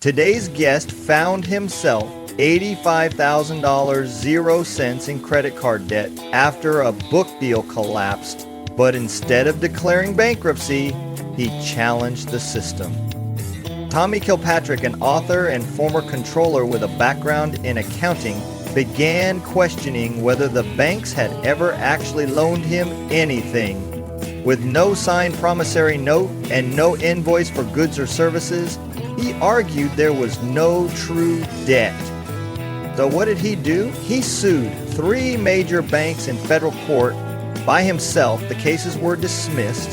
Today's guest found himself $85,000 0 cents in credit card debt after a book deal collapsed, but instead of declaring bankruptcy, he challenged the system. Tommy Kilpatrick, an author and former controller with a background in accounting, began questioning whether the banks had ever actually loaned him anything. With no signed promissory note and no invoice for goods or services, he argued there was no true debt. So what did he do? He sued 3 major banks in federal court by himself. The cases were dismissed,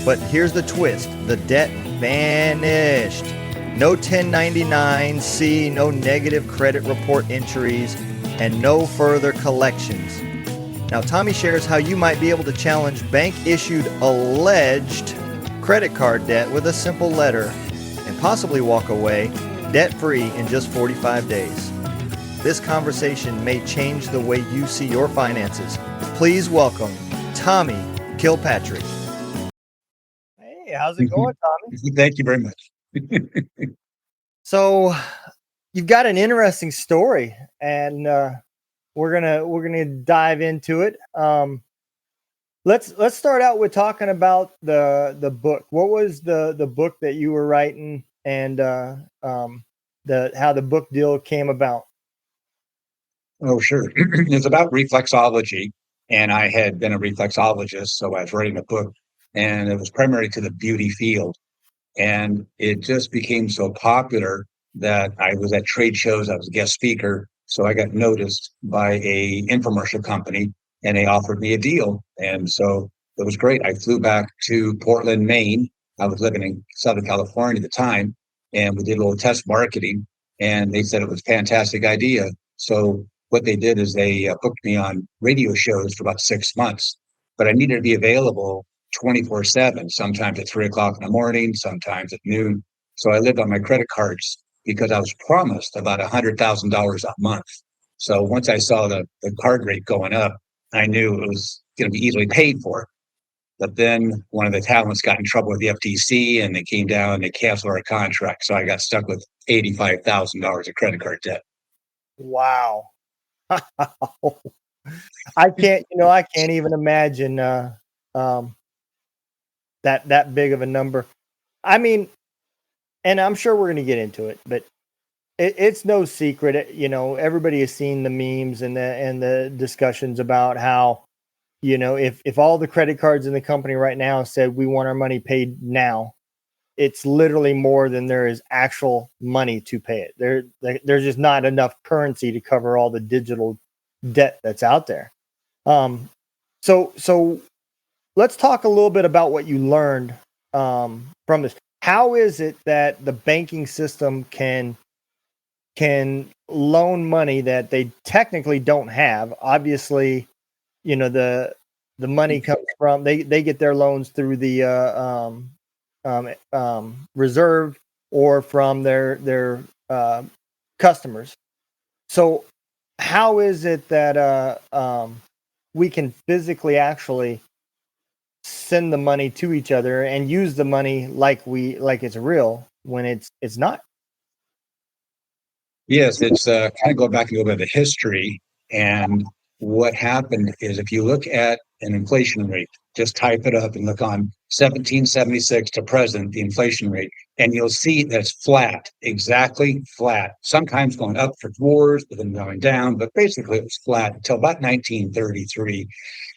but here's the twist. The debt vanished. No 1099-C, no negative credit report entries, and no further collections. Now, Tommy shares how you might be able to challenge bank-issued alleged credit card debt with a simple letter and possibly walk away debt-free in just 45 days. This conversation may change the way you see your finances. Please welcome Tommy Kilpatrick. Hey, how's it going, Tommy? Thank you very much. So, you've got an interesting story, and we're gonna dive into it. Let's start out with talking about the book. What was the book that you were writing, and how the book deal came about? Oh, sure. It's about reflexology, and I had been a reflexologist, so I was writing a book, and it was primarily to the beauty field. And it just became so popular that I was at trade shows. I was a guest speaker. So I got noticed by a infomercial company, and they offered me a deal. And so it was great. I flew back to Portland, Maine. I was living in Southern California at the time, and we did a little test marketing, and they said it was a fantastic idea. So what they did is they booked me on radio shows for about 6 months, but I needed to be available 24/7, sometimes at 3 o'clock in the morning, sometimes at noon. So I lived on my credit cards because I was promised about $100,000 a month. So once I saw the card rate going up, I knew it was going to be easily paid for. But then one of the talents got in trouble with the FTC, and they came down and they canceled our contract. So I got stuck with $85,000 of credit card debt. Wow. I can't even imagine that big of a number. I mean, and I'm sure we're going to get into it, but it's no secret. Everybody has seen the memes and the discussions about how, if all the credit cards in the company right now said we want our money paid now, it's literally more than there is actual money to pay it. There's just not enough currency to cover all the digital debt that's out there. So let's talk a little bit about what you learned from this. How is it that the banking system can loan money that they technically don't have? Obviously, the money comes from they get their loans through the reserve or from their customers. So how is it that we can physically actually send the money to each other and use the money like it's real when it's not? Yes, it's kind of go back a little bit of the history. And what happened is if you look at an inflation rate, just type it up and look on 1776 to present, the inflation rate, and you'll see that it's flat, exactly flat. Sometimes going up for wars, but then going down. But basically, it was flat until about 1933.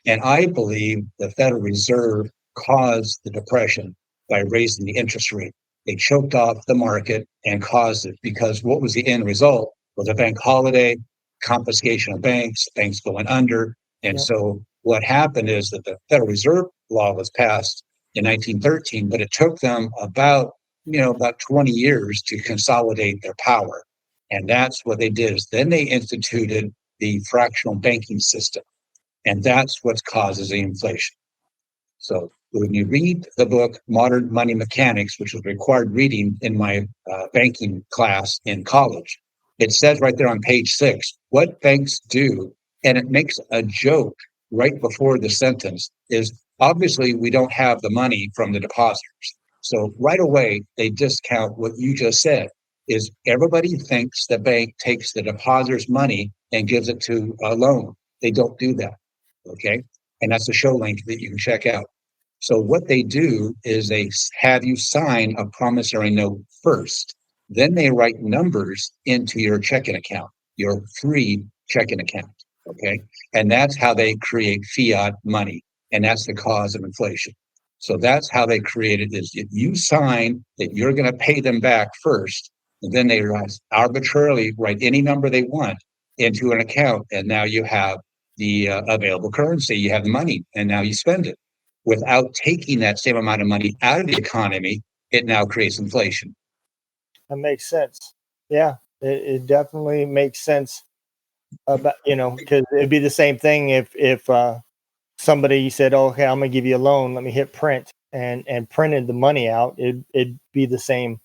And I believe the Federal Reserve caused the depression by raising the interest rate. They choked off the market and caused it because what was the end result was a bank holiday, confiscation of banks going under. And so what happened is that the Federal Reserve law was passed in 1913, but it took them about 20 years to consolidate their power. And that's what they did is then they instituted the fractional banking system. And that's what causes the inflation. So when you read the book, Modern Money Mechanics, which was required reading in my banking class in college, it says right there on page 6, what banks do, and it makes a joke right before the sentence is obviously we don't have the money from the depositors. So right away, they discount what you just said. is everybody thinks the bank takes the depositor's money and gives it to a loan. They don't do that. Okay. And that's a show link that you can check out. So what they do is they have you sign a promissory note first. Then they write numbers into your checking account, your free checking account. Okay. And that's how they create fiat money. And that's the cause of inflation. So that's how they create it, is you sign that you're going to pay them back first. And then they arbitrarily write any number they want into an account. And now you have the available currency, you have the money, and now you spend it. Without taking that same amount of money out of the economy, it now creates inflation. That makes sense. Yeah, it definitely makes sense. About, because it'd be the same thing if somebody said, "Oh, okay, I'm gonna give you a loan. Let me hit print," and printed the money out. It'd be the same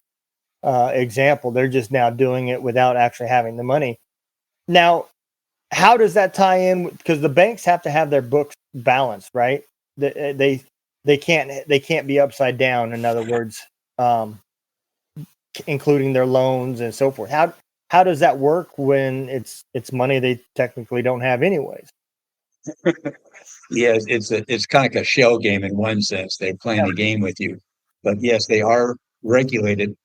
example. They're just now doing it without actually having the money. Now, how does that tie in? Because the banks have to have their books balanced, right? They can't be upside down. In other words, including their loans and so forth. How does that work when it's money they technically don't have anyways? Yes, it's kind of like a shell game in one sense. They're playing a game with you, but yes, they are regulated.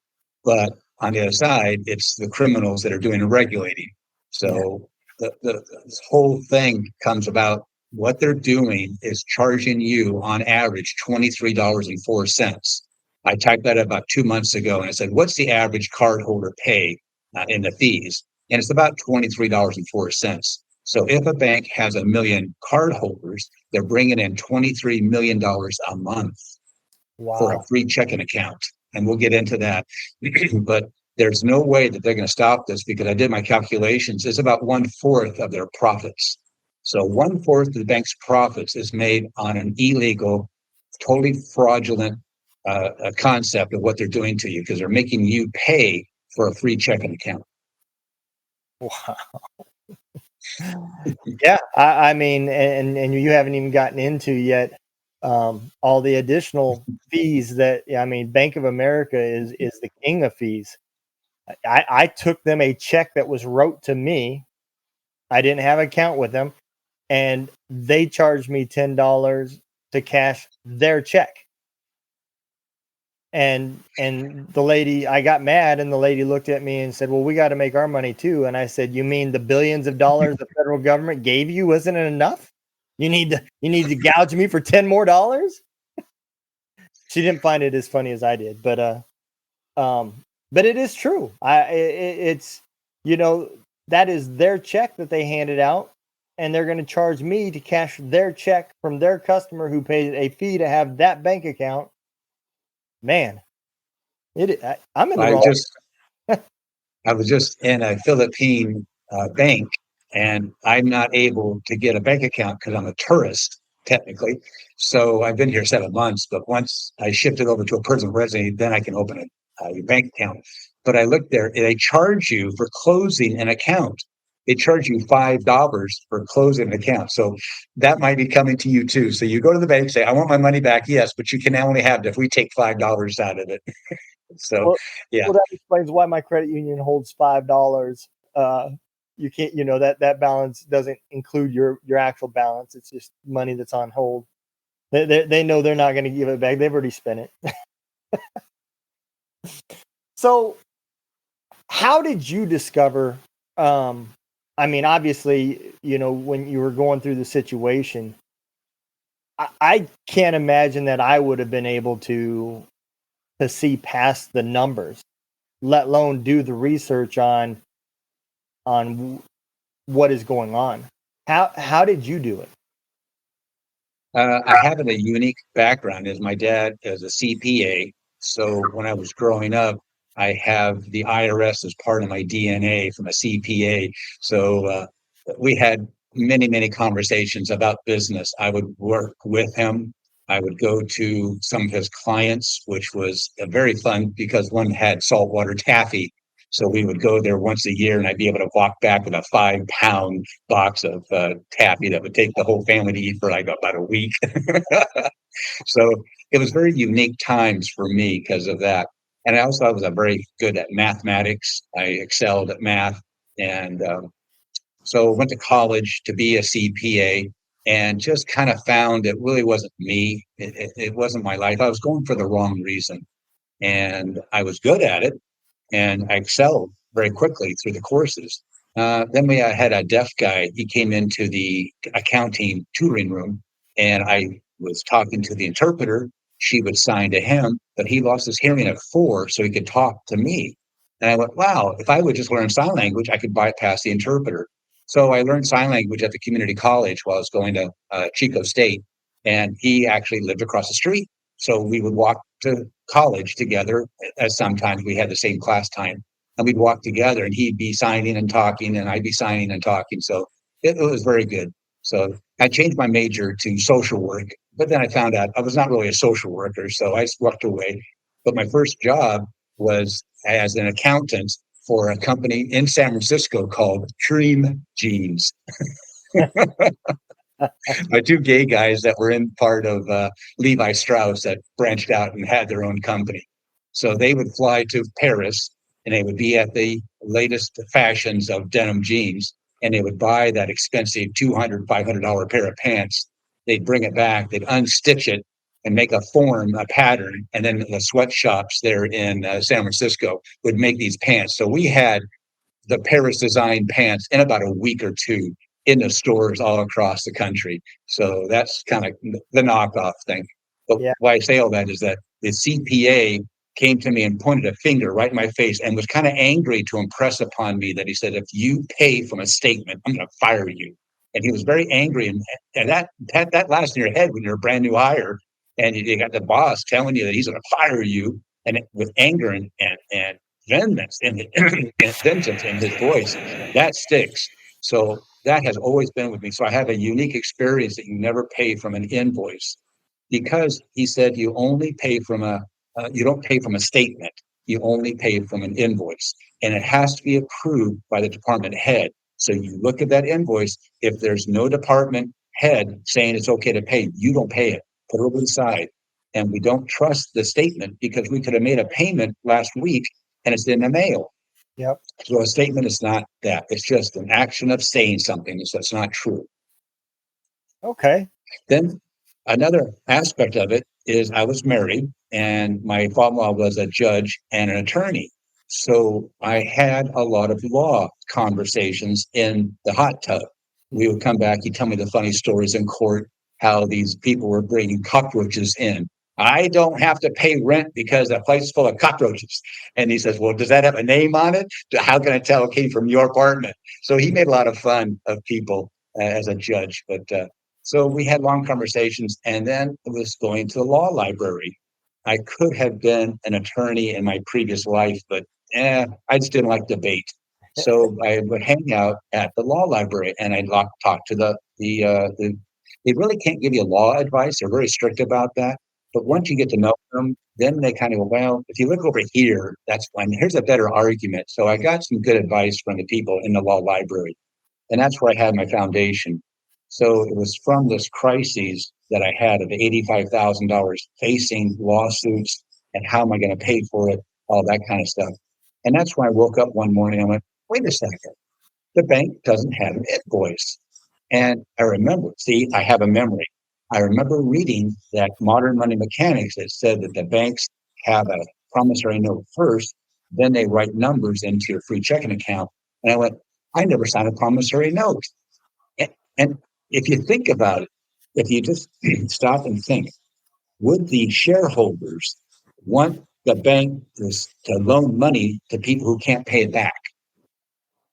But on the other side, it's the criminals that are doing the regulating. So this whole thing comes about. What they're doing is charging you on average $23.04. I typed that about 2 months ago and I said, what's the average cardholder pay in the fees? And it's about $23.04. So if a bank has 1 million cardholders, they're bringing in $23 million a month for a free checking account. And we'll get into that. But there's no way that they're going to stop this, because I did my calculations. It's about 1/4 of their profits. So 1/4 of the bank's profits is made on an illegal, totally fraudulent concept of what they're doing to you, because they're making you pay for a free checking account. Wow. Yeah, I mean, and you haven't even gotten into yet all the additional fees that, I mean, Bank of America is the king of fees. I took them a check that was wrote to me. I didn't have an account with them, and they charged me $10 to cash their check. And the lady, I got mad, and the lady looked at me and said, "Well, we got to make our money too." And I said, "You mean the billions of dollars the federal government gave you wasn't it enough? You need to gouge me for $10 more?" She didn't find it as funny as I did, but it is true. It's that is their check that they handed out, and they're going to charge me to cash their check from their customer who paid a fee to have that bank account. Man, I'm in the wrong. I was just in a Philippine bank, and I'm not able to get a bank account because I'm a tourist, technically. So I've been here 7 months, but once I shift it over to a permanent resident, then I can open a bank account. But I looked there, and they charge you for closing an account. They charge you $5 for closing an account. So that might be coming to you too. So you go to the bank, say, "I want my money back." "Yes, but you can only have it if we take $5 out of it." So, yeah. Well, that explains why my credit union holds $5. You can't, that balance doesn't include your actual balance. It's just money that's on hold. They know they're not going to give it back. They've already spent it. So, how did you discover? I mean, obviously, when you were going through the situation, I can't imagine that I would have been able to see past the numbers, let alone do the research on what is going on. How did you do it? I have a unique background, as my dad is a CPA. So when I was growing up, I have the IRS as part of my DNA from a CPA. So we had many, many conversations about business. I would work with him. I would go to some of his clients, which was very fun because one had saltwater taffy. So we would go there once a year, and I'd be able to walk back with a 5-pound box of taffy that would take the whole family to eat for like about a week. So it was very unique times for me because of that. And I also was a very good at mathematics. I excelled at math, and so went to college to be a CPA, and just kind of found it really wasn't me. It wasn't my life. I was going for the wrong reason, and I was good at it, and I excelled very quickly through the courses. Then we had a deaf guy. He came into the accounting tutoring room, and I was talking to the interpreter. She would sign to him, but he lost his hearing at 4, so he could talk to me. And I went, wow, if I would just learn sign language, I could bypass the interpreter. So I learned sign language at the community college while I was going to Chico State, and he actually lived across the street. So we would walk to college together, as sometimes we had the same class time, and we'd walk together, and he'd be signing and talking, and I'd be signing and talking. So it was very good. So I changed my major to social work, but then I found out I was not really a social worker, so I walked away. But my first job was as an accountant for a company in San Francisco called Dream Jeans. My two gay guys that were in part of Levi Strauss that branched out and had their own company. So they would fly to Paris, and they would be at the latest fashions of denim jeans, and they would buy that expensive $200, $500 pair of pants. They'd bring it back, they'd unstitch it and make a form, a pattern, and then the sweatshops there in San Francisco would make these pants. So we had the Paris design pants in about a week or two in the stores all across the country. So that's kind of the knockoff thing. But Yeah. why I say all that is that the CPA came to me and pointed a finger right in my face and was kind of angry to impress upon me that he said, if you pay from a statement, I'm going to fire you. And he was very angry. And that lasts in your head when you're a brand new hire and you got the boss telling you that he's going to fire you, and with anger and vengeance vengeance in his voice, that sticks. So that has always been with me. So I have a unique experience that you never pay from an invoice, because he said you only pay from you don't pay from a statement. You only pay from an invoice, and it has to be approved by the department head. So you look at that invoice. If there's no department head saying it's okay to pay, you don't pay it. Put it over the side. And we don't trust the statement because we could have made a payment last week and it's in the mail. Yep. So a statement is not that. It's just an action of saying something. So it's not true. Okay. Then another aspect of it is I was married and my father-in-law was a judge and an attorney. So I had a lot of law conversations in the hot tub. We would come back, he'd tell me the funny stories in court, how these people were bringing cockroaches in. I don't have to pay rent because that place is full of cockroaches. And he says, well, does that have a name on it? How can I tell it came from your apartment? So he made a lot of fun of people as a judge. But so we had long conversations, and then it was going to the law library. I could have been an attorney in my previous life, but I just didn't like debate. So I would hang out at the law library, and I'd talk to the. They really can't give you law advice. They're very strict about that. But once you get to know them, then they kind of go, well, if you look over here, that's fine. Here's a better argument. So I got some good advice from the people in the law library. And that's where I had my foundation. So it was from this crisis that I had of $85,000 facing lawsuits and how am I going to pay for it, all that kind of stuff. And that's when I woke up one morning and went, wait a second, the bank doesn't have an invoice. And I remember, see, I have a memory. I remember reading that Modern Money Mechanics that said that the banks have a promissory note first, then they write numbers into your free checking account. And I went, I never signed a promissory note. And if you think about it, if you just stop and think, would the shareholders want the bank to loan money to people who can't pay it back?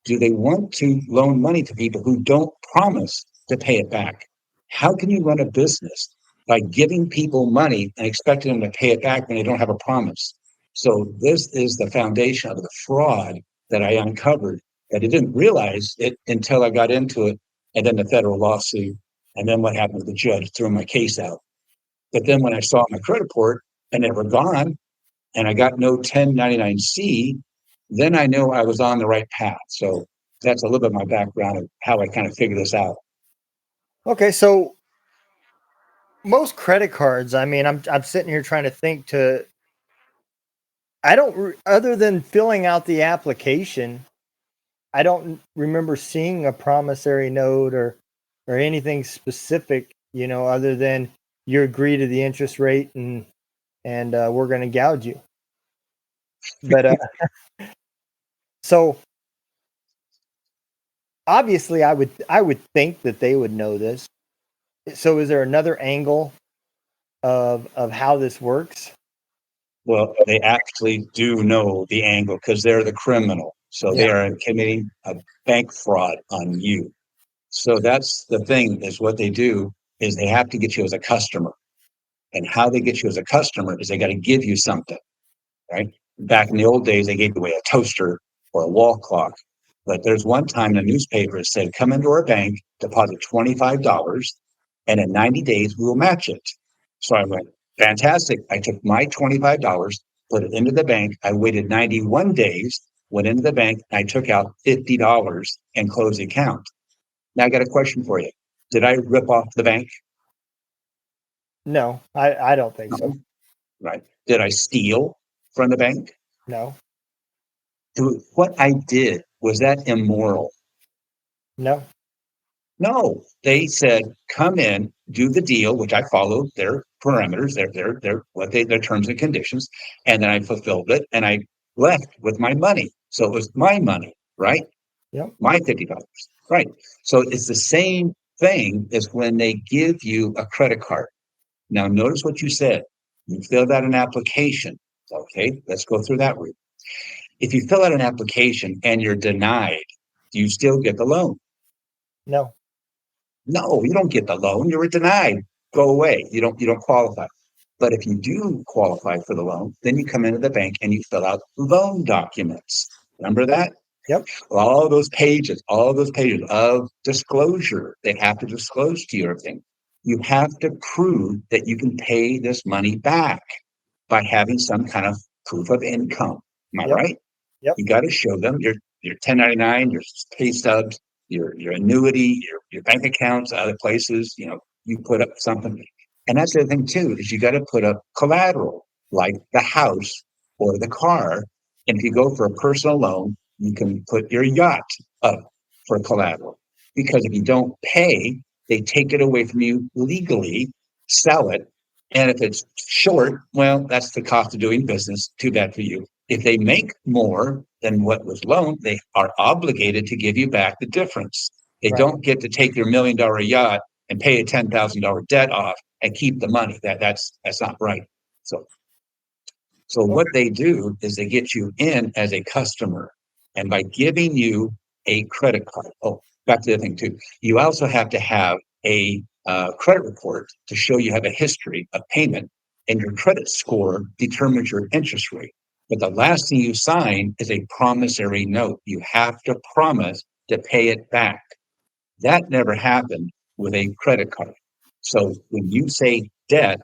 Do they want to loan money to people who don't promise to pay it back? How can you run a business by giving people money and expecting them to pay it back when they don't have a promise? So this is the foundation of the fraud that I uncovered, that I didn't realize it until I got into it, and then the federal lawsuit, and then what happened with the judge threw my case out. But then when I saw my credit report and they were gone, and I got no 1099-C, then I knew I was on the right path. So that's a little bit of my background of how I kind of figured this out. Okay. So most credit cards, I mean, I'm sitting here trying to think to I don't, other than filling out the application, I don't remember seeing a promissory note or anything specific, other than you agree to the interest rate and we're going to gouge you. But so obviously, I would think that they would know this. So is there another angle of how this works? Well, they actually do know the angle because they're the criminal. So Yeah. they are committing a bank fraud on you. So that's the thing is what they do is they have to get you as a customer. And how they get you as a customer is they got to give you something, right? Back in the old days, they gave away a toaster or a wall clock. But there's one time in the newspaper it said, come into our bank, deposit $25, and in 90 days, we will match it. So I went, fantastic. I took my $25, put it into the bank. I waited 91 days, went into the bank, and I took out $50 and closed the account. Now I got a question for you. Did I rip off the bank? No, I don't think so. No. Right. Did I steal from the bank? No, What I did, was that immoral? no. No, they said, come in, do the deal, which I followed their parameters, their terms and conditions, and then I fulfilled it and I left with my money. So it was my money, right? Yep. My $50. Right. So it's the same thing as when they give you a credit card. Now, notice what you said. You filled out an application. Okay, let's go through that route. If you fill out an application and you're denied, do you still get the loan? No. No, you don't get the loan. You were denied. Go away. You don't qualify. But if you do qualify for the loan, then you come into the bank and you fill out loan documents. Remember that? Yep. All those pages of disclosure, they have to disclose to you everything. You have to prove that you can pay this money back by having some kind of proof of income. Am I Yep. right? Yep. You got to show them your 1099, your pay stubs, your annuity, your bank accounts, other places. You put up something, and that's the other thing too is you got to put up collateral like the house or the car. And if you go for a personal loan, you can put your yacht up for collateral because if you don't pay, they take it away from you legally, sell it, and if it's short, well, that's the cost of doing business. Too bad for you. If they make more than what was loaned, they are obligated to give you back the difference. They Right. don't get to take your $1 million yacht and pay a $10,000 debt off and keep the money. That's not right. So what Okay. they do is they get you in as a customer, and by giving you a credit card. Oh, back to the thing too. You also have to have a credit report to show you have a history of payment, and your credit score determines your interest rate. But the last thing you sign is a promissory note. You have to promise to pay it back. That never happened with a credit card. So when you say debt,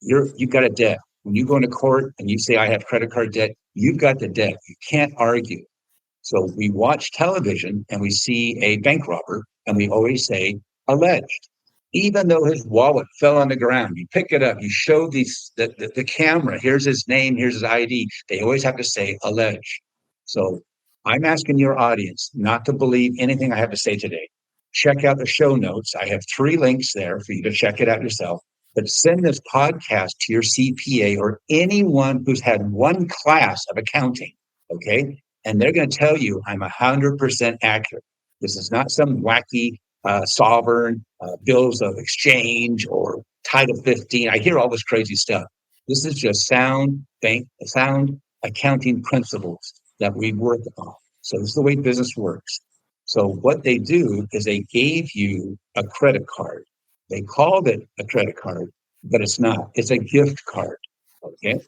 you've got a debt. When you go into court and you say I have credit card debt, you've got the debt. You can't argue. So we watch television and we see a bank robber and we always say alleged. Even though his wallet fell on the ground, you pick it up, you show the camera, here's his name, here's his ID. They always have to say alleged. So I'm asking your audience not to believe anything I have to say today. Check out the show notes. I have 3 links there for you to check it out yourself. But send this podcast to your CPA or anyone who's had one class of accounting. Okay. And they're going to tell you I'm 100% accurate. This is not some wacky sovereign bills of exchange or Title 15. I hear all this crazy stuff. This is just sound accounting principles that we work on. So this is the way business works. So what they do is they gave you a credit card. They called it a credit card, but it's not. It's a gift card. Okay.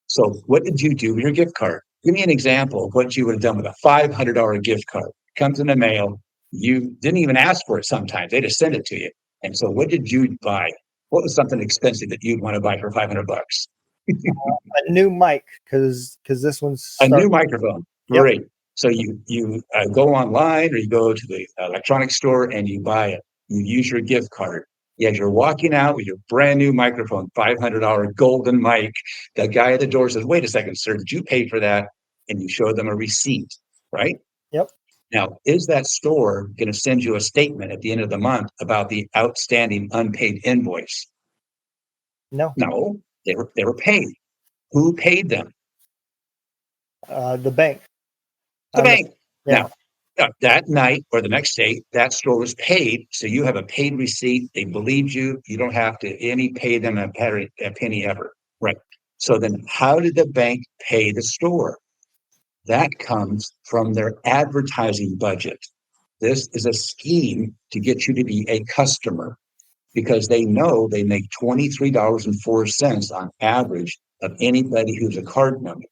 So what did you do with your gift card? Give me an example of what you would have done with a $500 gift card. Comes in the mail. You didn't even ask for it sometimes. They just send it to you. And so what did you buy? What was something expensive that you'd want to buy for $500? A new mic because this one's A new starting. microphone. Yep. Great. So you go online or you go to the electronics store and you buy it. You use your gift card. As you're walking out with your brand new microphone, $500 golden mic, the guy at the door says, "Wait a second, sir, did you pay for that?" And you show them a receipt, right? Yep. Now, is that store going to send you a statement at the end of the month about the outstanding unpaid invoice? No. No, they were paid. Who paid them? The bank. The bank. Yeah. Now, that night or the next day, that store was paid. So you have a paid receipt. They believed you. You don't have to pay them a penny ever. Right. So then how did the bank pay the store? That comes from their advertising budget. This is a scheme to get you to be a customer because they know they make $23.04 on average of anybody who's a card member.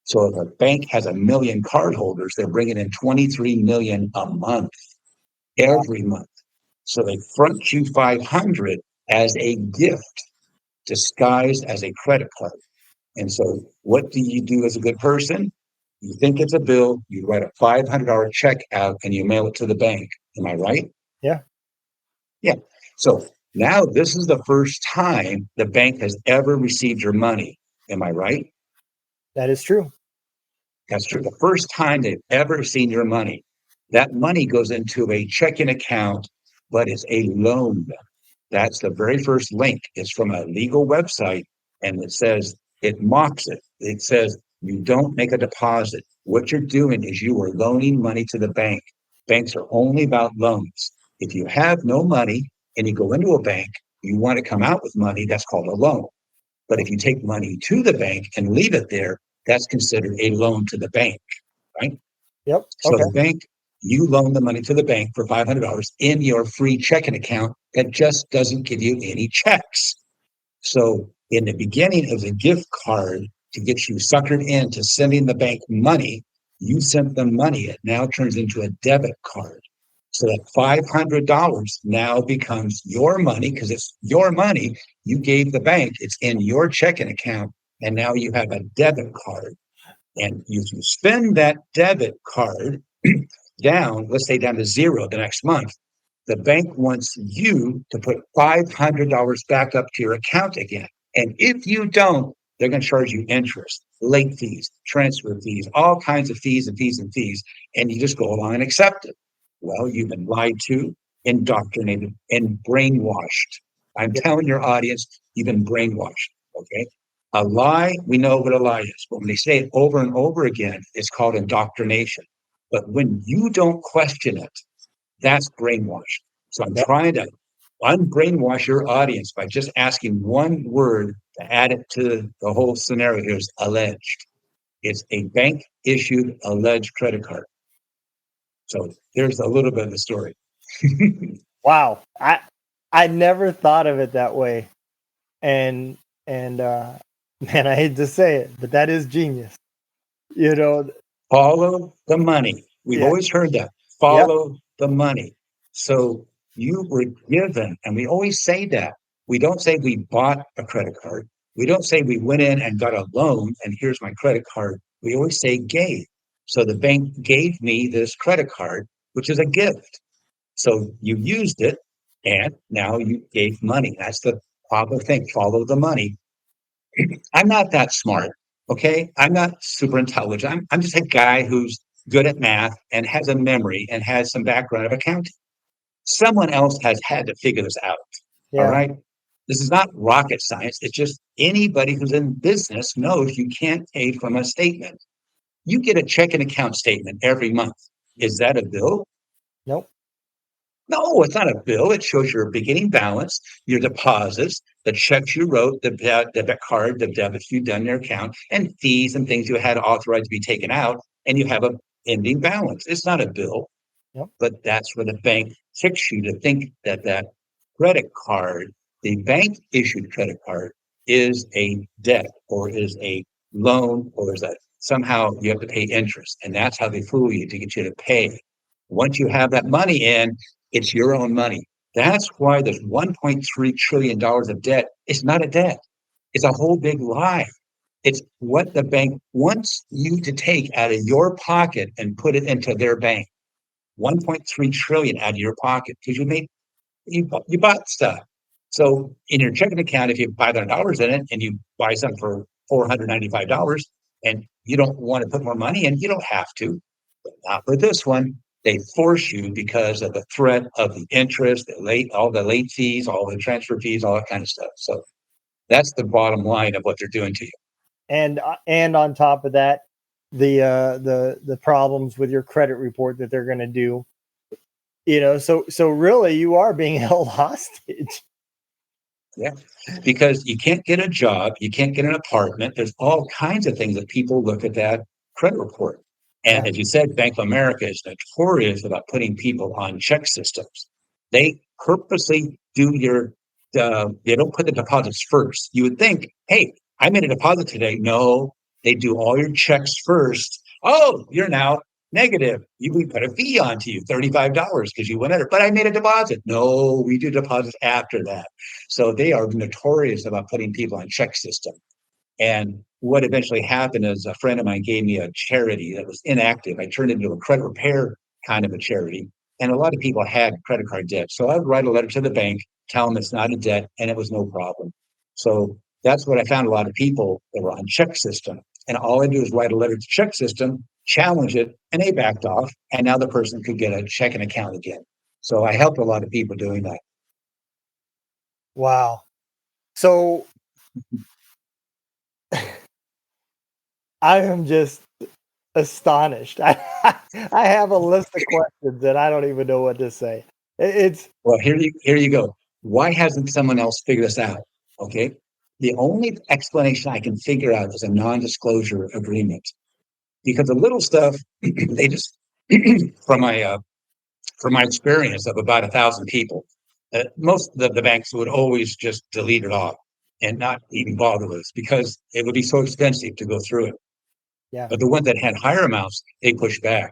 So if a bank has 1 million cardholders, they're bringing in 23 million a month, every month. So they front you 500 as a gift disguised as a credit card. And so what do you do as a good person? You think it's a bill, you write a $500 check out and you mail it to the bank. Am I right? Yeah. Yeah. So now this is the first time the bank has ever received your money. Am I right? That is true. That's true. The first time they've ever seen your money. That money goes into a checking account, but it's a loan. That's the very first link. It's from a legal website, and it says, it mocks it. It says, you don't make a deposit. What you're doing is you are loaning money to the bank. Banks are only about loans. If you have no money and you go into a bank, you want to come out with money, that's called a loan. But if you take money to the bank and leave it there, that's considered a loan to the bank, right? Yep. So Okay. the bank, you loan the money to the bank for $500 in your free checking account that just doesn't give you any checks. So in the beginning, it was a gift card to get you suckered into sending the bank money. You sent them money. It now turns into a debit card. So that $500 now becomes your money because it's your money you gave the bank. It's in your checking account. And now you have a debit card. And if you spend that debit card down, let's say down to zero the next month, the bank wants you to put $500 back up to your account again. And if you don't, they're going to charge you interest, late fees, transfer fees, all kinds of fees and fees and fees. And you just go along and accept it. Well, you've been lied to, indoctrinated, and brainwashed. I'm telling your audience, you've been brainwashed. Okay. A lie, we know what a lie is. But when they say it over and over again, it's called indoctrination. But when you don't question it, that's brainwash. So I'm Yep. trying to unbrainwash your audience by just asking one word to add it to the whole scenario. Here's alleged. It's a bank issued alleged credit card. So there's a little bit of the story. Wow. I never thought of it that way. And man, I hate to say it, but that is genius. You know, Follow the money. We've yeah. always heard that. Yep. Follow the money. So you were given, and we always say that. We don't say we bought a credit card. We don't say we went in and got a loan and here's my credit card. We always say gave. So the bank gave me this credit card, which is a gift. So you used it and now you gave money. That's the proper thing. Follow the money. I'm not that smart. Okay. I'm not super intelligent. I'm just a guy who's good at math and has a memory and has some background of accounting. Someone else has had to figure this out. All Yeah. right. This is not rocket science. It's just anybody who's in business knows you can't pay from a statement. You get a checking account statement every month. Is that a bill? Nope. No, it's not a bill. It shows your beginning balance, your deposits, the checks you wrote, the debit card, the debits you've done in your account, and fees and things you had authorized to be taken out, and you have a ending balance. It's not a bill, Yep. but that's where the bank tricks you to think that that credit card, the bank issued credit card, is a debt or is a loan or is that somehow you have to pay interest. And that's how they fool you to get you to pay. Once you have that money in, it's your own money. That's why there's $1.3 trillion of debt. It's not a debt. It's a whole big lie. It's what the bank wants you to take out of your pocket and put it into their bank. 1.3 trillion out of your pocket because you bought stuff. So in your checking account, if you have $500 in it and you buy something for $495 and you don't want to put more money in, you don't have to. But not with this one. They force you because of the threat of the interest, all the late fees, all the transfer fees, all that kind of stuff. So that's the bottom line of what they're doing to you. And on top of that, the problems with your credit report that they're going to do. So really you are being held hostage. Yeah, because you can't get a job, you can't get an apartment. There's all kinds of things that people look at that credit report. And Yeah. as you said, Bank of America is notorious about putting people on check systems. They purposely they don't put the deposits first. You would think, hey, I made a deposit today. No, they do all your checks first. Oh, you're now negative. We put a fee onto you, $35 because you went under. But I made a deposit. No, we do deposits after that. So they are notorious about putting people on check system. And what eventually happened is a friend of mine gave me a charity that was inactive. I turned it into a credit repair kind of a charity. And a lot of people had credit card debt. So I would write a letter to the bank, tell them it's not a debt, and it was no problem. So that's what I found a lot of people that were on check system. And all I do is write a letter to check system, challenge it, and they backed off. And now the person could get a checking account again. So I helped a lot of people doing that. Wow. So I am just astonished. I have a list of questions that I don't even know what to say. It's Well, here you go. Why hasn't someone else figured this out? Okay. The only explanation I can figure out is a non-disclosure agreement. Because the little stuff, they just from my experience of about 1,000 people, most of the banks would always just delete it off and not even bother with us because it would be so expensive to go through it. yeah. But the ones that had higher amounts, they push back.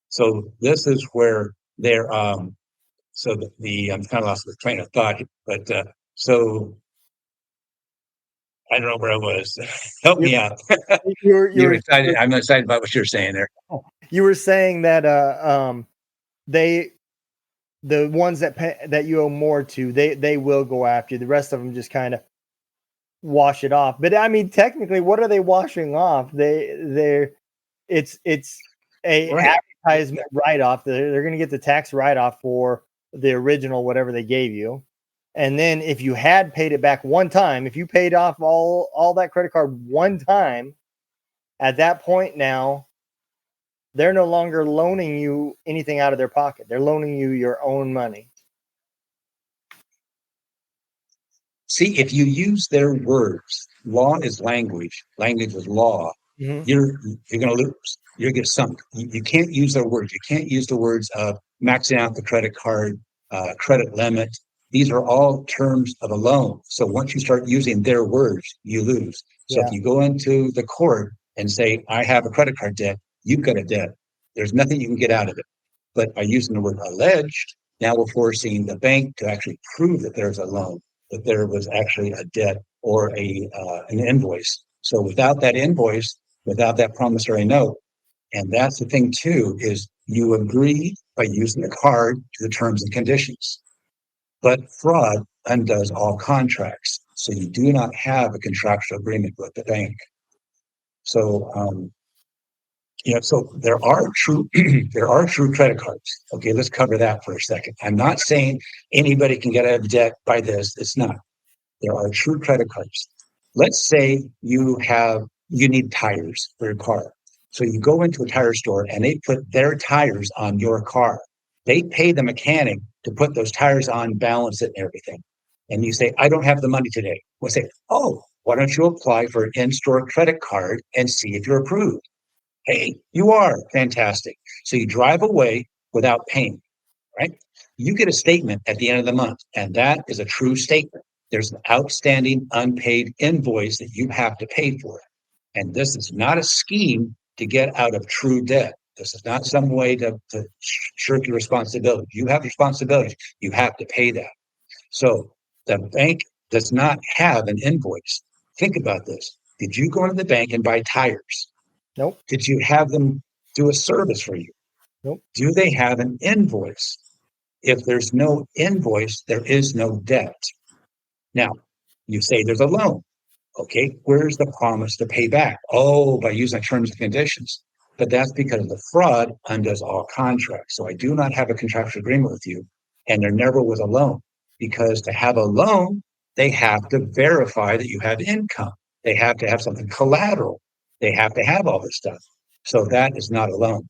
So this is where they're so I'm kind of lost the train of thought, but so I don't know where I was. Help You me out. you You're were excited. I'm excited about what you're saying there. you were saying that they the ones that you owe more to, they will go after you. The rest of them just kind of wash it off. But I mean, technically, what are they washing off? It's a Right. advertisement write off. They're going to get the tax write off for the original whatever they gave you. And then if you had paid it back one time, if you paid off all that credit card one time, at that point now, they're no longer loaning you anything out of their pocket. They're loaning you your own money. See, if you use their words, law is language, language is law, Mm-hmm. you're going to lose. You're going to get sunk. You can't use their words. You can't use the words of maxing out the credit card, credit limit. These are all terms of a loan. So once you start using their words, you lose. So Yeah. if you go into the court and say, I have a credit card debt, you've got a debt. There's nothing you can get out of it. But by using the word alleged, now we're forcing the bank to actually prove that there's a loan, that there was actually a debt or an invoice. So without that invoice, without that promissory note, and that's the thing too, is you agree by using the card to the terms and conditions. But fraud undoes all contracts. So you do not have a contractual agreement with the bank. So so there are true there are true credit cards. Okay, let's cover that for a second. I'm not saying anybody can get out of debt by this. It's not. There are true credit cards. Let's say you need tires for your car. So you go into a tire store and they put their tires on your car. They pay the mechanic to put those tires on, balance it and everything. And you say, I don't have the money today. We'll say, oh, why don't you apply for an in-store credit card and see if you're approved? Hey, you are fantastic. So you drive away without paying, right? You get a statement at the end of the month, and that is a true statement. There's an outstanding unpaid invoice that you have to pay for. And this is not a scheme to get out of true debt. This is not some way to shirk your responsibility. You have responsibilities. You have to pay that. So the bank does not have an invoice. Think about this. Did you go into the bank and buy tires? Nope. Did you have them do a service for you? Nope. Do they have an invoice? If there's no invoice, there is no debt. Now, you say there's a loan. Okay, where's the promise to pay back? Oh, by using terms and conditions. But that's because the fraud undoes all contracts. So I do not have a contractual agreement with you, and there never was a loan. Because to have a loan, they have to verify that you have income. They have to have something collateral. They have to have all this stuff. So that is not a loan.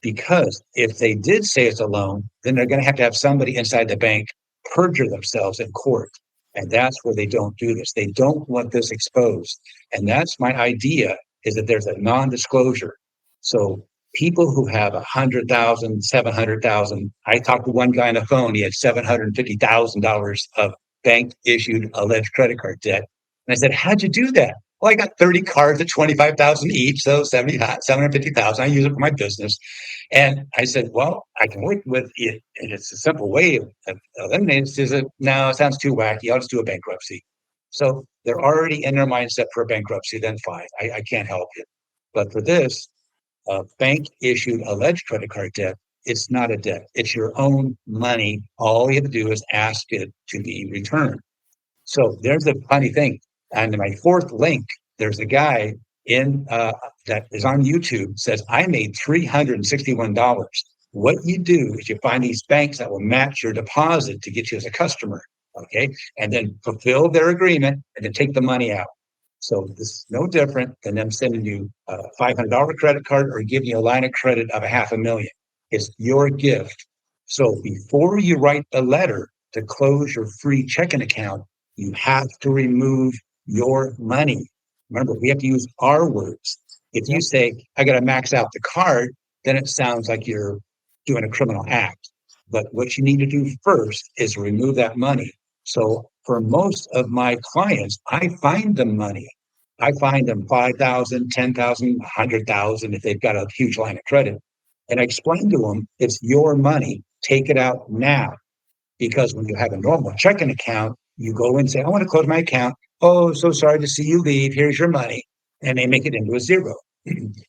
Because if they did say it's a loan, then they're going to have somebody inside the bank perjure themselves in court. And that's where they don't do this. They don't want this exposed. And that's my idea, is that there's a non-disclosure. So people who have 100,000, 700,000. I talked to one guy on the phone, he had $750,000 of bank issued alleged credit card debt. And I said, how'd you do that? Well, I got 30 cards at 25,000 each, so 750,000. I use it for my business. And I said, well, I can work with it. And it's a simple way of eliminating it. Is it, no, it sounds too wacky. I'll just do a bankruptcy. So they're already in their mindset for a bankruptcy, then fine. I can't help you. But for this, bank issued alleged credit card debt, it's not a debt. It's your own money. All you have to do is ask it to be returned. So there's a funny thing. And my fourth link, there's a guy in that is on YouTube, says, I made $361. What you do is you find these banks that will match your deposit to get you as a customer. Okay. And then fulfill their agreement and then take the money out. So this is no different than them sending you a $500 credit card or giving you a line of credit of $500,000. It's your gift. So before you write a letter to close your free checking account, you have to remove your money. Remember, we have to use our words. If you say, I got to max out the card, then it sounds like you're doing a criminal act. But what you need to do first is remove that money. So for most of my clients, I find them money. I find them 5,000, 10,000, 100,000 if they've got a huge line of credit. And I explain to them, it's your money. Take it out now. Because when you have a normal checking account, you go and say, I want to close my account. Oh, so sorry to see you leave. Here's your money. And they make it into a zero.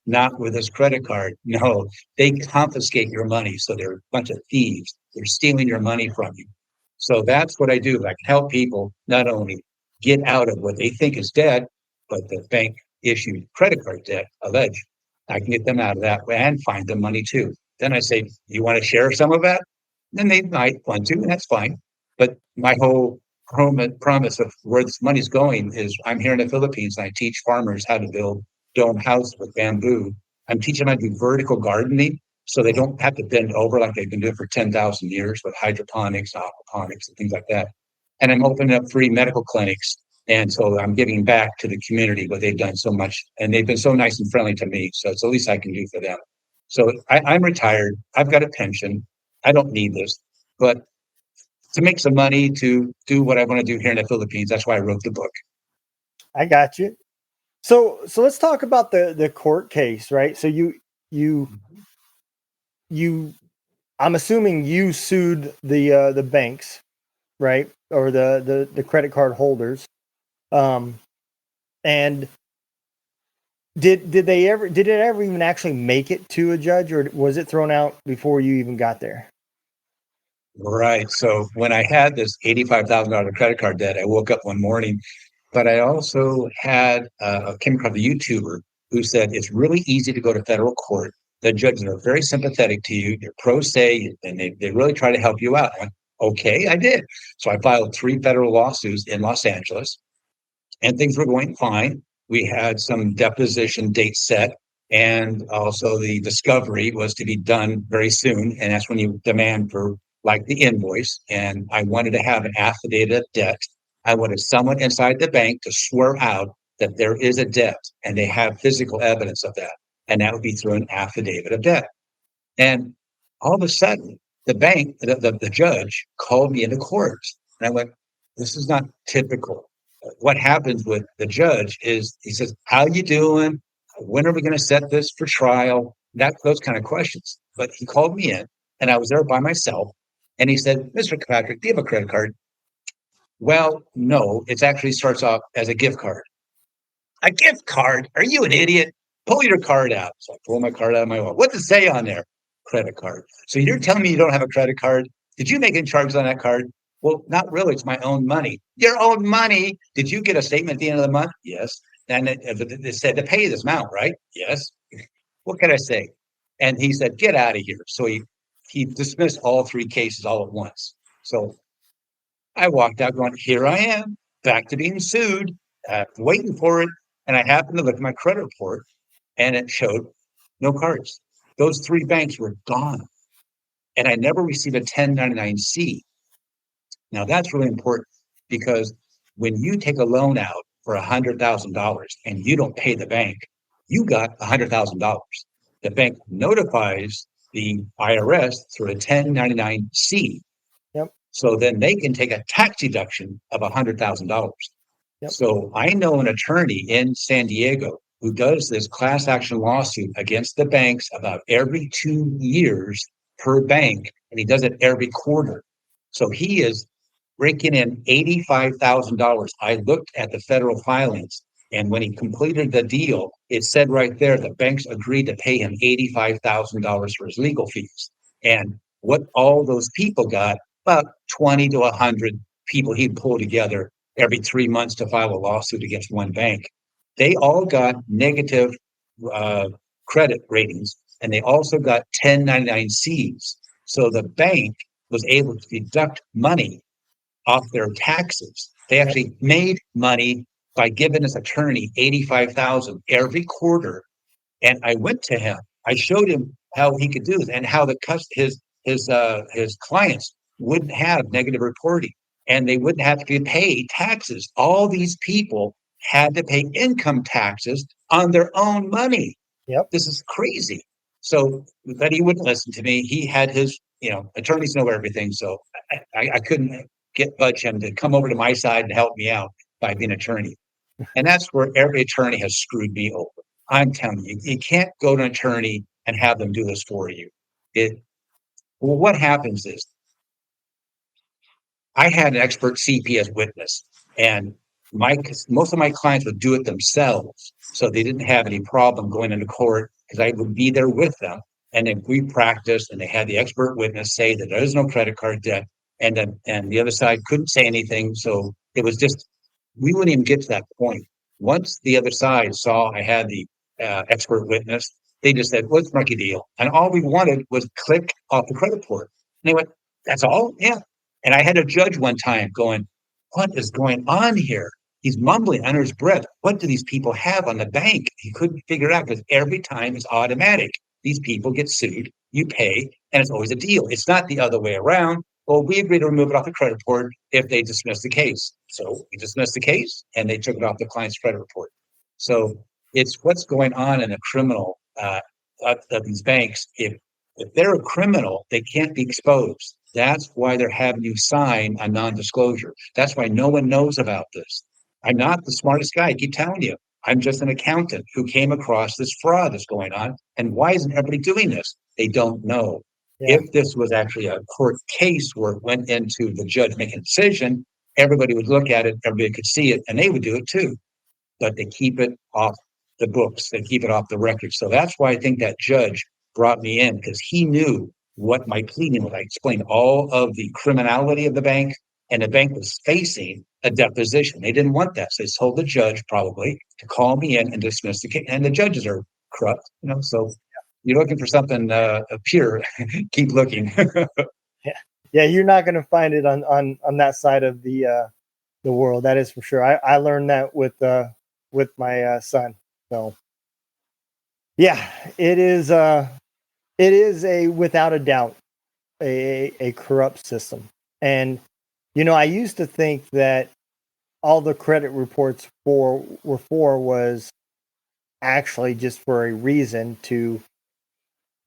Not with this credit card. No, they confiscate your money. So they're a bunch of thieves. They're stealing your money from you. So that's what I do. I can help people not only get out of what they think is debt, but the bank issued credit card debt, alleged. I can get them out of that and find them money too. Then I say, you want to share some of that? Then they might want to, and that's fine. But my whole promise of where this money's going is, I'm here in the Philippines and I teach farmers how to build dome houses with bamboo. I'm teaching them how to do vertical gardening so they don't have to bend over like they've been doing for 10,000 years with hydroponics, aquaponics, and things like that. And I'm opening up free medical clinics. And so I'm giving back to the community what they've done so much. And they've been so nice and friendly to me. So it's the least I can do for them. So I'm retired. I've got a pension. I don't need this. But to make some money to do what I want to do here in the Philippines, that's why I wrote the book. I got you. So let's talk about the court case, right? So you I'm assuming you sued the banks, right? Or the credit card holders. And did it ever even actually make it to a judge, or was it thrown out before you even got there? Right. So when I had this $85,000 credit card debt, I woke up one morning, but I also had came across a YouTuber who said it's really easy to go to federal court. The judges are very sympathetic to you. You're pro se, and they really try to help you out. I went, okay, I did. So I filed 3 federal lawsuits in Los Angeles, and things were going fine. We had some deposition dates set, and also the discovery was to be done very soon. And that's when you demand for like the invoice. And I wanted to have an affidavit of debt. I wanted someone inside the bank to swear out that there is a debt and they have physical evidence of that. And that would be through an affidavit of debt. And all of a sudden, the judge called me into court. And I went, this is not typical. What happens with the judge is he says, how you doing? When are we going to set this for trial? Those kind of questions. But he called me in and I was there by myself. And he said, Mr. Kilpatrick, do you have a credit card? Well, no, it actually starts off as a gift card. A gift card? Are you an idiot? Pull your card out. So I pull my card out of my wallet. What's it say on there? Credit card. So you're telling me you don't have a credit card? Did you make any charges on that card? Well, not really. It's my own money. Your own money. Did you get a statement at the end of the month? Yes. And it said to pay this amount, right? Yes. What can I say? And he said, get out of here. So he dismissed all three cases all at once. So I walked out going, here I am, back to being sued, waiting for it. And I happened to look at my credit report and it showed no cards. Those three banks were gone. And I never received a 1099-C. Now that's really important because when you take a loan out for $100,000 and you don't pay the bank, you got $100,000. The bank notifies the IRS through a 1099-C. Yep. So then they can take a tax deduction of $100,000. Yep. So I know an attorney in San Diego who does this class action lawsuit against the banks about every 2 years per bank, and he does it every quarter. So he is raking in $85,000. I looked at the federal filings, and when he completed the deal, it said right there the banks agreed to pay him $85,000 for his legal fees. And what all those people got, about 20 to 100 people he'd pull together every 3 months to file a lawsuit against one bank. They all got negative credit ratings, and they also got 1099-Cs. So the bank was able to deduct money off their taxes. They actually made money by giving this attorney 85,000 every quarter. And I went to him. I showed him how he could do it and how his clients wouldn't have negative reporting and they wouldn't have to pay taxes. All these people had to pay income taxes on their own money. Yep. This is crazy. So, but he wouldn't listen to me. He had his, attorneys know everything. So I couldn't budge him to come over to my side and help me out by being an attorney. And that's where every attorney has screwed me over. I'm telling you, you can't go to an attorney and have them do this for you. Well, what happens is I had an expert CP as witness, and most of my clients would do it themselves, so they didn't have any problem going into court because I would be there with them, and then we practiced, and they had the expert witness say that there is no credit card debt, and the other side couldn't say anything, so it was just we wouldn't even get to that point. Once the other side saw I had the expert witness, they just said, "What's well, rookie deal?" And all we wanted was click off the credit report. And they went, "That's all?" Yeah. And I had a judge one time going, "What is going on here?" He's mumbling under his breath. What do these people have on the bank? He couldn't figure it out because every time it's automatic. These people get sued, you pay, and it's always a deal. It's not the other way around. Well, we agreed to remove it off the credit report if they dismiss the case. So we dismissed the case, and they took it off the client's credit report. So it's what's going on in a criminal of these banks. If they're a criminal, they can't be exposed. That's why they're having you sign a non-disclosure. That's why no one knows about this. I'm not the smartest guy. I keep telling you. I'm just an accountant who came across this fraud that's going on. And why isn't everybody doing this? They don't know. Yeah. If this was actually a court case where it went into the judge making a decision, everybody would look at it, everybody could see it, and they would do it too. But they keep it off the books. They keep it off the record. So that's why I think that judge brought me in, because he knew what my pleading was. I explained all of the criminality of the bank, and the bank was facing a deposition. They didn't want that. So they told the judge probably to call me in and dismiss the case. And the judges are corrupt, so you're looking for something pure, keep looking. Yeah, you're not going to find it on that side of the world. That is for sure. I learned that with my son. So yeah, it is a without a doubt a corrupt system. And I used to think that all the credit reports was actually just for a reason to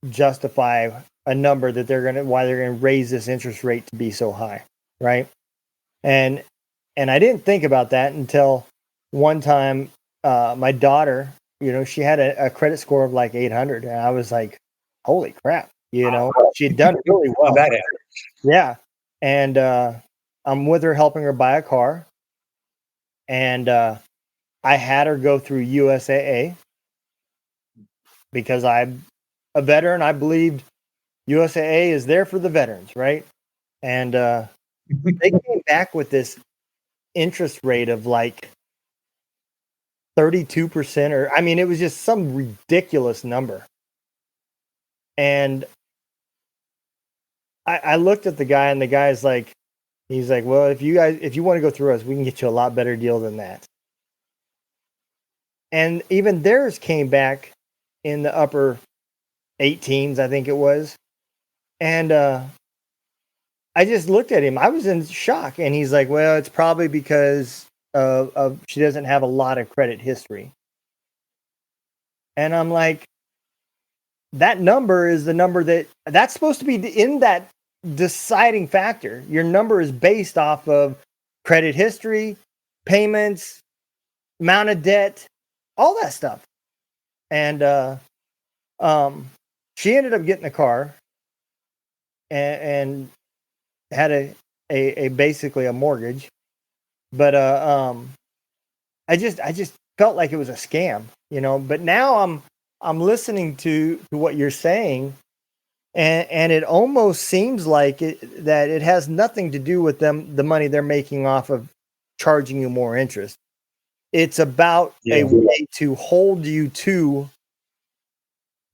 justify a number that why they're gonna raise this interest rate to be so high, right? And I didn't think about that until one time my daughter, she had a credit score of like 800, and I was like, holy crap, she'd done really well. Yeah. And I'm with her, helping her buy a car, and I had her go through USAA because I'm a veteran. I believed USAA is there for the veterans, right? And They came back with this interest rate of like 32%, or I mean, it was just some ridiculous number. And I looked at the guy, and the guy's like, he's like, well, if you want to go through us, we can get you a lot better deal than that. And even theirs came back in the upper 18s, I think it was. And I just looked at him. I was in shock. And he's like, well, it's probably because of she doesn't have a lot of credit history. And I'm like, that number is the number that's supposed to be in that deciding factor. Your number is based off of credit history, payments, amount of debt, all that stuff. And she ended up getting a car and had a basically a mortgage. But I just felt like it was a scam, but now I'm listening to what you're saying, and it almost seems like that it has nothing to do with the money they're making off of charging you more interest. It's about a way to hold you to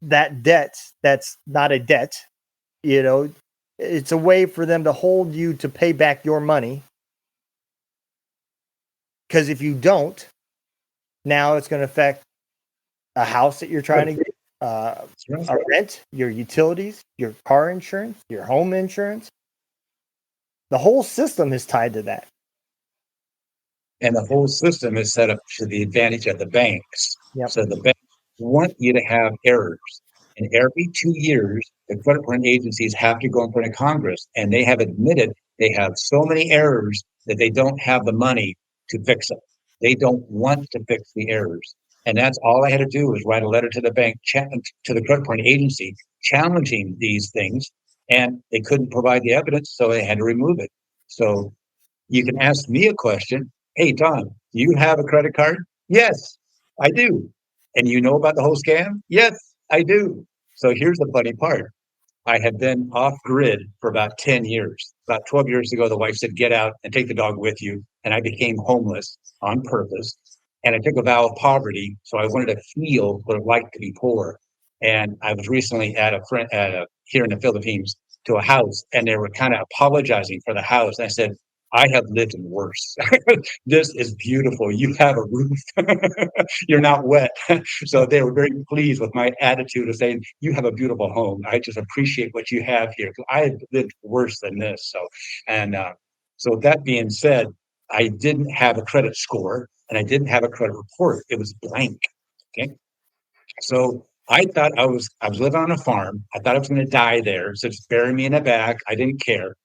that debt that's not a debt. It's a way for them to hold you to pay back your money. Because if you don't, now it's going to affect a house that you're trying to get, a rent, your utilities, your car insurance, your home insurance. The whole system is tied to that. And the whole system is set up to the advantage of the banks. Yep. So the banks want you to have errors. And every 2 years, the credit reporting agencies have to go in front of Congress. And they have admitted they have so many errors that they don't have the money to fix them. They don't want to fix the errors. And that's all I had to do was write a letter to the bank, to the credit reporting agency, challenging these things. And they couldn't provide the evidence, so they had to remove it. So you can ask me a question. Hey, Tom, do you have a credit card? Yes, I do. And you know about the whole scam? Yes, I do. So here's the funny part. I had been off grid for about 10 years. About 12 years ago, the wife said, get out and take the dog with you. And I became homeless on purpose. And I took a vow of poverty. So I wanted to feel what it like to be poor. And I was recently here in the Philippines to a house, and they were kind of apologizing for the house. And I said, I have lived in worse. This is beautiful. You have a roof. You're not wet. So they were very pleased with my attitude of saying, you have a beautiful home. I just appreciate what you have here. I have lived worse than this. So with that being said, I didn't have a credit score and I didn't have a credit report. It was blank. Okay. So I thought I was living on a farm. I thought I was going to die there. So just bury me in the back. I didn't care.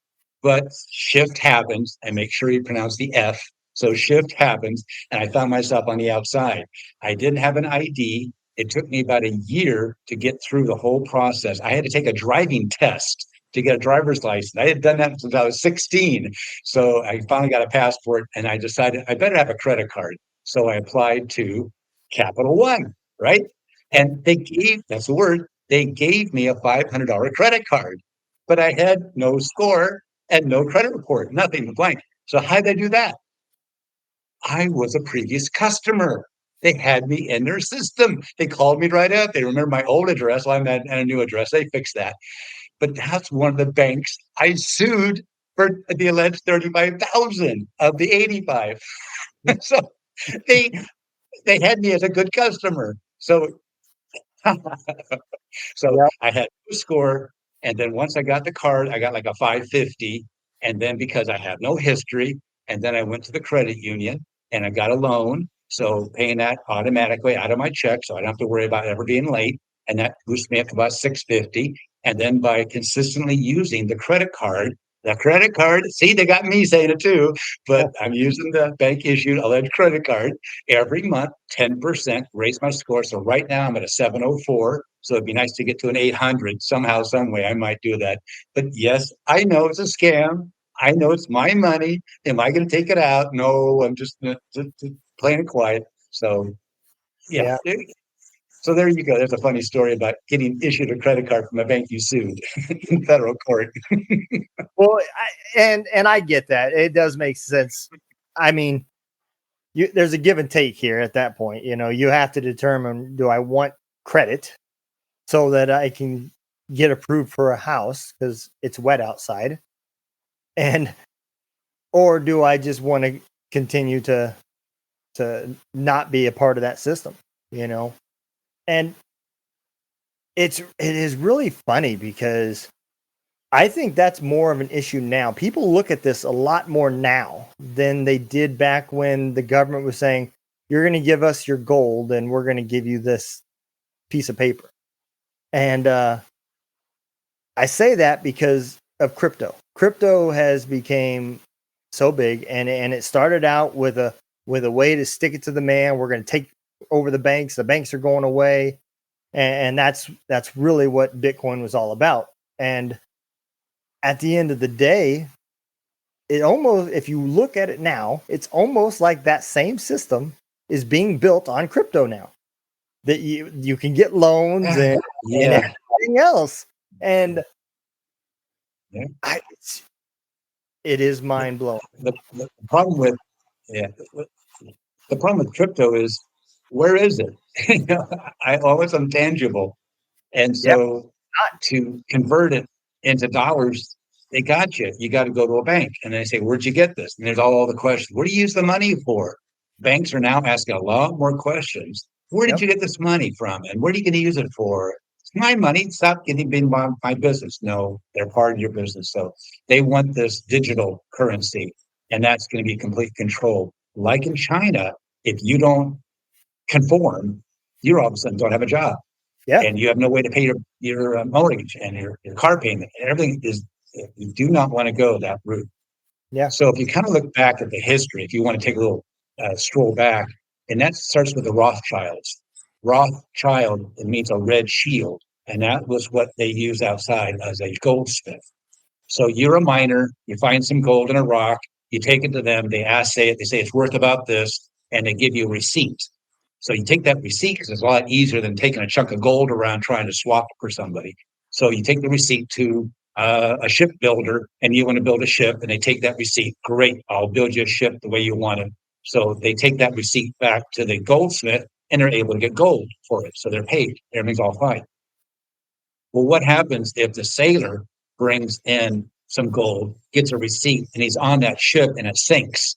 But shift happens, and make sure you pronounce the F. So shift happens, and I found myself on the outside. I didn't have an ID. It took me about a year to get through the whole process. I had to take a driving test to get a driver's license. I had done that since I was 16. So I finally got a passport, and I decided I better have a credit card. So I applied to Capital One, right? And that's the word, they gave me a $500 credit card, but I had no score and no credit report, nothing, blank. So how did they do that? I was a previous customer. They had me in their system. They called me right up. They remember my old address. Well, I'm at a new address. They fixed that. But that's one of the banks I sued for the alleged 35,000 of the 85. So they they had me as a good customer. So Yep. I had no score. And then once I got the card, I got like a 550. And then because I have no history, and then I went to the credit union and I got a loan. So paying that automatically out of my check. So I don't have to worry about ever being late. And that boosted me up to about 650. And then by consistently using the credit card, see, they got me saying it too, but I'm using the bank issued alleged credit card every month, 10% raise my score. So right now I'm at a 704. So it'd be nice to get to an 800 somehow, some way. I might do that. But yes, I know it's a scam. I know it's my money. Am I going to take it out? No, I'm just playing it quiet. So yeah. Yeah. So there you go. There's a funny story about getting issued a credit card from a bank you sued in federal court. Well, and I get that. It does make sense. I mean, there's a give and take here at that point. You know, you have to determine, do I want credit so that I can get approved for a house because it's wet outside, and or do I just want to continue to not be a part of that system? You know, and it is really funny because I think that's more of an issue now. People look at this a lot more now than they did back when the government was saying, you're going to give us your gold and we're going to give you this piece of paper. And I say that because of crypto. Crypto has become so big, and it started out with a way to stick it to the man. We're going to take over the banks. The banks are going away. And that's really what Bitcoin was all about. And at the end of the day, it almost, if you look at it now, it's almost like that same system is being built on crypto now. That you can get loans and everything else. And Yeah. It is mind blowing. The problem with the problem with crypto is, where is it? I always intangible, and so to convert it into dollars, they got you. You got to go to a bank, and they say, "Where'd you get this?" And there's all the questions. What do you use the money for? Banks are now asking a lot more questions. Where did you get this money from, and what are you going to use it for? It's my money. Stop getting being my business. No, they're part of your business. So they want this digital currency, and that's going to be complete control. Like in China, if you don't conform, you all of a sudden don't have a job. Yeah. And you have no way to pay your mortgage and your car payment. Everything is, you do not want to go that route. Yeah. So if you kind of look back at the history, if you want to take a little stroll back, and that starts with the Rothschilds. Rothschild, it means a red shield. And that was what they used outside as a goldsmith. So you're a miner, you find some gold in a rock, you take it to them, they assay it, they say it's worth about this, and they give you a receipt. So you take that receipt because it's a lot easier than taking a chunk of gold around trying to swap it for somebody. So you take the receipt to a shipbuilder, and you want to build a ship, and they take that receipt. Great, I'll build you a ship the way you want it. So they take that receipt back to the goldsmith, and they're able to get gold for it. So they're paid. Everything's all fine. Well, what happens if the sailor brings in some gold, gets a receipt, and he's on that ship and it sinks?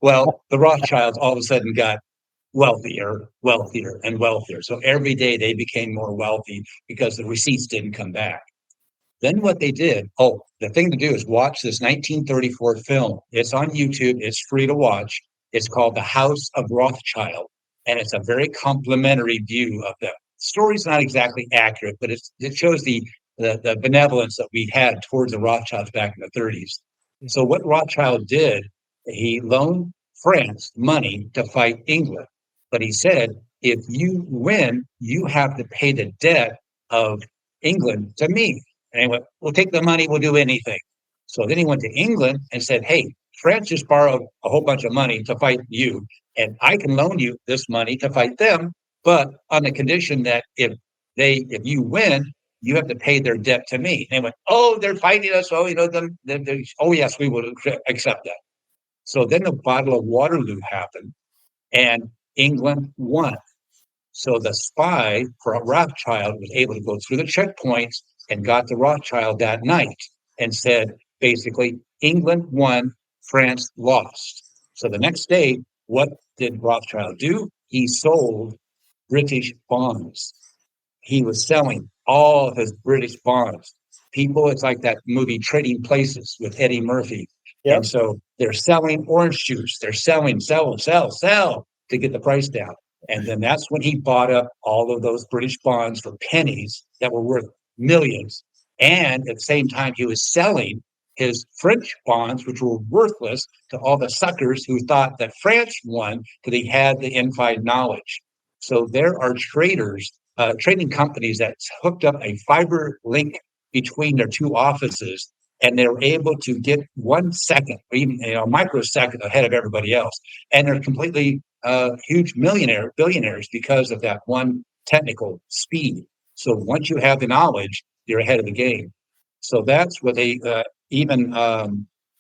Well, the Rothschilds all of a sudden got wealthier, wealthier, and wealthier. So every day they became more wealthy because the receipts didn't come back. Then what they did, the thing to do is watch this 1934 film. It's on YouTube. It's free to watch. It's called The House of Rothschild, and it's a very complimentary view of them. The story's not exactly accurate, but it shows the benevolence that we had towards the Rothschilds back in the 30s. So what Rothschild did, he loaned France money to fight England. But he said, if you win, you have to pay the debt of England to me. And he went, we'll take the money, we'll do anything. So then he went to England and said, hey, France just borrowed a whole bunch of money to fight you, and I can loan you this money to fight them, but on the condition that if you win, you have to pay their debt to me. And they went, oh, they're fighting us. Oh, oh, yes, we will accept that. So then the Battle of Waterloo happened, and England won. So the spy for Rothschild was able to go through the checkpoints and got to Rothschild that night and said, basically, England won, France lost. So the next day, what did Rothschild do? He sold British bonds. He was selling all of his British bonds. People, it's like that movie Trading Places with Eddie Murphy. Yep. And so they're selling orange juice. They're selling, sell to get the price down. And then that's when he bought up all of those British bonds for pennies that were worth millions. And at the same time, he was selling his French bonds, which were worthless, to all the suckers who thought that France won because he had the inside knowledge. So there are traders, trading companies that hooked up a fiber link between their two offices, and they're able to get 1 second or even a microsecond ahead of everybody else. And they're completely huge billionaires because of that one technical speed. So once you have the knowledge, you're ahead of the game. So that's what even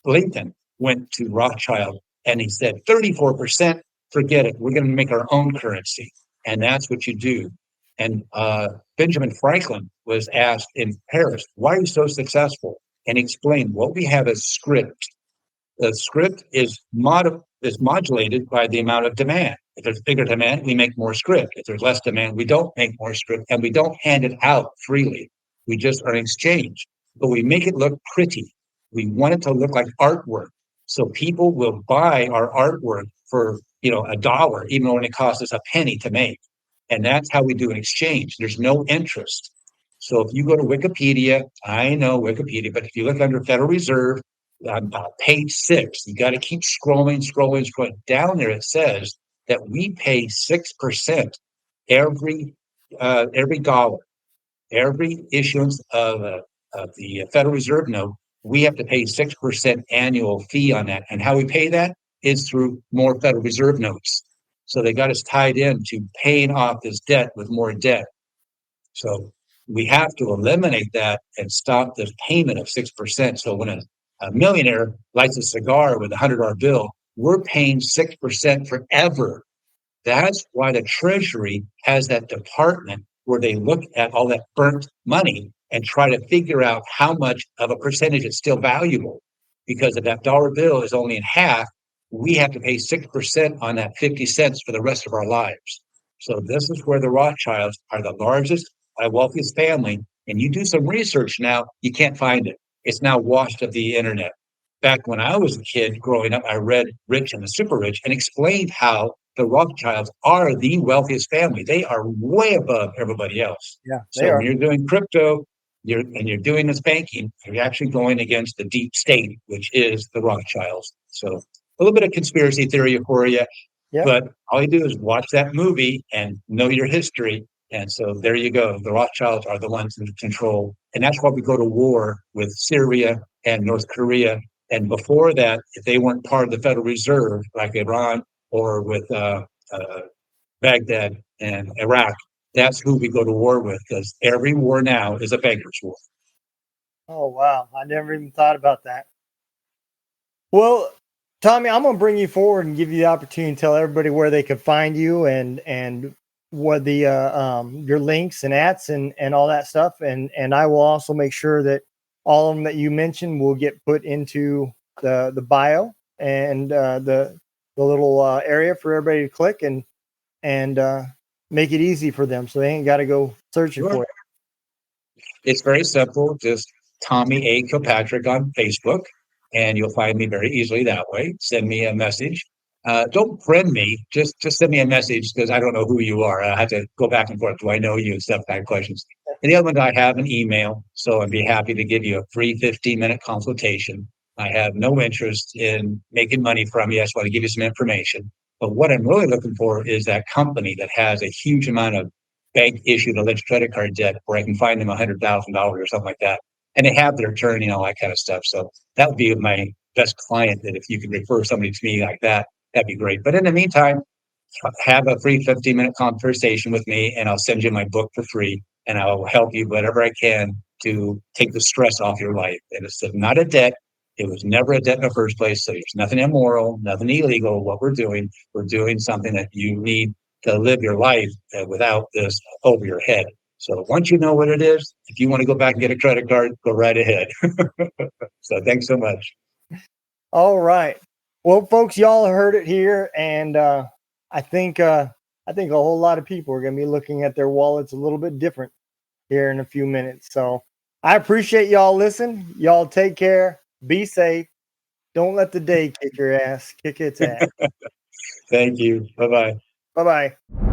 Lincoln went to Rothschild and he said, 34%, forget it. We're going to make our own currency. And that's what you do. And Benjamin Franklin was asked in Paris, why are you so successful? And he explained, what we have is script. The script is modulated by the amount of demand. If there's bigger demand, we make more script. If there's less demand, we don't make more script, and we don't hand it out freely. We just are in exchange, but we make it look pretty. We want it to look like artwork, so people will buy our artwork for $1, even when it costs us a penny to make. And that's how we do an exchange. There's no interest. So if you go to Wikipedia, I know Wikipedia, but if you look under Federal Reserve, on page 6, you got to keep scrolling. Down there, it says that we pay 6% every dollar, every issuance of the Federal Reserve note. We have to pay 6% annual fee on that, and how we pay that is through more Federal Reserve notes. So they got us tied in to paying off this debt with more debt. So we have to eliminate that and stop the payment of 6%. So when a millionaire lights a cigar with $100 bill, we're paying 6% forever. That's why the Treasury has that department where they look at all that burnt money and try to figure out how much of a percentage is still valuable. Because if that dollar bill is only in half, we have to pay 6% on that 50 cents for the rest of our lives. So this is where the Rothschilds are the largest, wealthiest family. And you do some research now, you can't find it. It's now washed off the internet. Back when I was a kid growing up, I read Rich and the Super Rich and explained how the Rothschilds are the wealthiest family. They are way above everybody else. Yeah, they So are. when you're doing crypto, you're doing this banking, you're actually going against the deep state, which is the Rothschilds. So a little bit of conspiracy theory for you, Yeah. but all you do is watch that movie and know your history. And so there you go. The Rothschilds are the ones in control. And that's why we go to war with Syria and North Korea. And before that, if they weren't part of the Federal Reserve, like Iran or with Baghdad and Iraq, that's who we go to war with, because every war now is a banker's war. Oh, wow. I never even thought about that. Well, Tommy, I'm going to bring you forward and give you the opportunity to tell everybody where they can find you and what the your links and ats and all that stuff. And I will also make sure that all of them that you mentioned will get put into the bio and the little area for everybody to click and make it easy for them, so they ain't got to go searching for it. It's very simple. Just Tommy A. Kilpatrick on Facebook, and you'll find me very easily that way. Send me a message. Don't friend me. Just send me a message, because I don't know who you are. I have to go back and forth. Do I know you? Stuff, kind of questions. And the other one, I have an email, so I'd be happy to give you a free 15-minute consultation. I have no interest in making money from you. I just want to give you some information. But what I'm really looking for is that company that has a huge amount of bank issued alleged credit card debt where I can find them $100,000 or something like that. And they have their attorney and all that kind of stuff. So that would be my best client, that if you could refer somebody to me like that, that'd be great. But in the meantime, have a free 15-minute conversation with me, and I'll send you my book for free, and I'll help you whatever I can to take the stress off your life. And it's not a debt. It was never a debt in the first place. So there's nothing immoral, nothing illegal. What we're doing something that you need to live your life without this over your head. So once you know what it is, if you want to go back and get a credit card, go right ahead. So thanks so much. All right. Well, folks, y'all heard it here, and I think a whole lot of people are going to be looking at their wallets a little bit different here in a few minutes. So I appreciate y'all listening. Y'all take care. Be safe. Don't let the day kick its ass. Thank you. Bye-bye. Bye-bye.